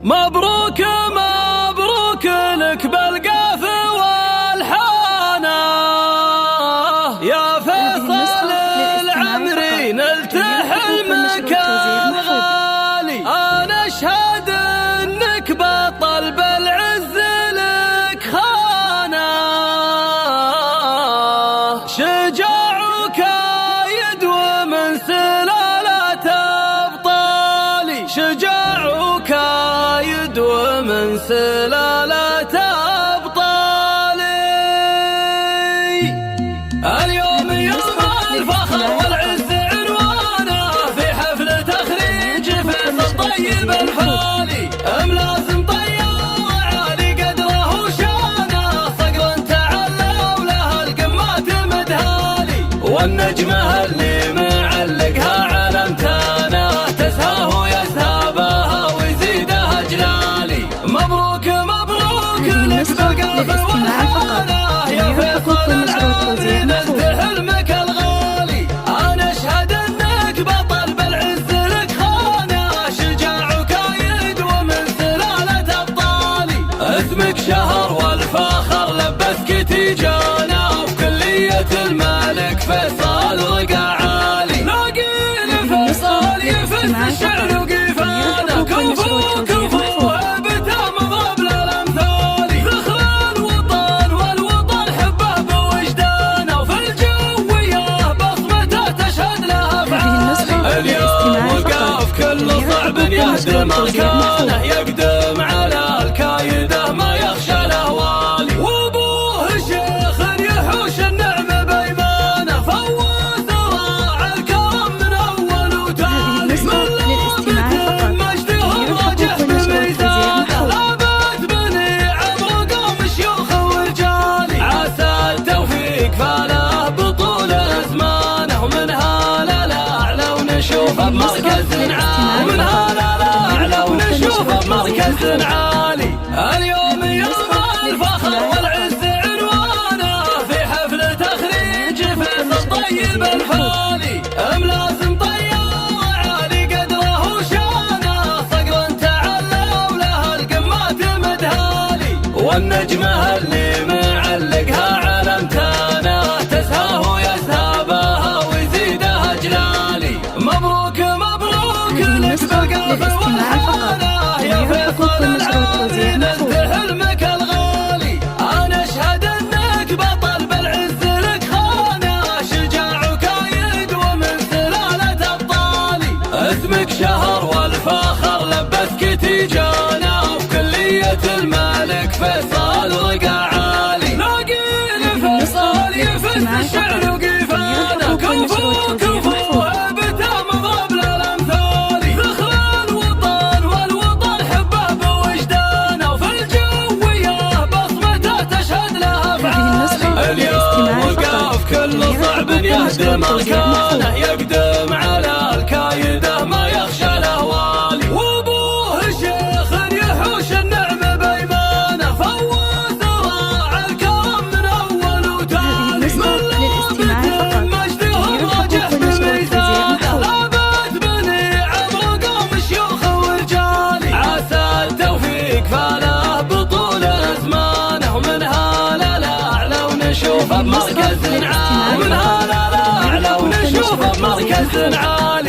مبروك مبروك لك بالقاف والحانة يا فيصل العمري نلت حلمك الغالي. أنا أشهد إنك بطل بالعز لك خانة شجاعك يدوى من سلالة أبطالي شجاعك يدوى من سلالة أبطالي. اليوم يوم الفخر والعز عنوانه في حفل تخريج فيصل طيب الفالي. ملازم طيب وعالي قدره وشانه صقر تعلى وله القمات مدهالي. والنجمة اللي معلقها علمتانه تسهاه ويسهابها ويزيدها جلالي. مبروك مبروك لك بالقاف والحانة يا فيصل العمري نلت حلمك الغالي. أنا أشهد إنك بطل بالعز لك خانة شجاعك يدوى من سلالة أبطالي. اسمك شهر والفخر لبسك تيجانا وفي كلية الملك فيصل رقع عالي. لاقين فيصل يفز الشعر وقيفانه كفو كفو ابتم ضبل الامثال. ذخر الوطن والوطن حبه بوجدانه وفي الجويه بصمته تشهد لها افعالي. اليوم وقف كل صعب يهدم اركانه يقدم على الكايده ما يخشى الاهوالي. وابوه شيخ يحوش النعمه بايمانه فوز راعى الكرم من اول وتالي. من مجدهم راجح بميزانه لابد بني عبر قوم شيوخ ورجالي. عسى التوفيق فاله بطول ازمانه ومن هذا الاعلى ونشوفه بمركز عالي. ومن هذا الاعلى ونشوفه بمركز عالي. اليوم يوم الفخر والعز عنوانه في حفل تخريج فيصل طيب الفالي. ملازم طيب وعالي قدره وشانه صقر تعلى وله القمات مدهالي. والنجمة اللي معلقها علمتانه تسهاه ويسهابها ويزيدها جلالي. مبروك مبروك لك بالقاف والحانة يا فيصل العمري نلت حلمك الغالي. أنا أشهد إنك بطل بالعز لك خانة شجاعك يدوى من سلالة أبطالي. اسمك شهر والفخر لبسك تيجانا وفي كلية الملك فيصل رقع عالي. لاقين فيصل يفز الشعر وقيفانه كفو كفو ابتم ضبل الامثال. ذخر الوطن والوطن حبه بوجدانه وفي الجويه بصمته تشهد لها افعالي. اليوم وقف كل صعب يهدم اركانه يقدم على الكايده ما يخشى الاهوالي. وابوه شيخ يحوش النعمه بايمانه فوز راعى الكرم من اول وتالي. من مجدهم راجح بميزانه لابد بني عبر قوم شيوخ ورجالي. عسى التوفيق فاله بطول ازمانه ومن هذا الاعلى ونشوفه بمركز عالي. ومن هذا الاعلى ونشوفه بمركز عالي.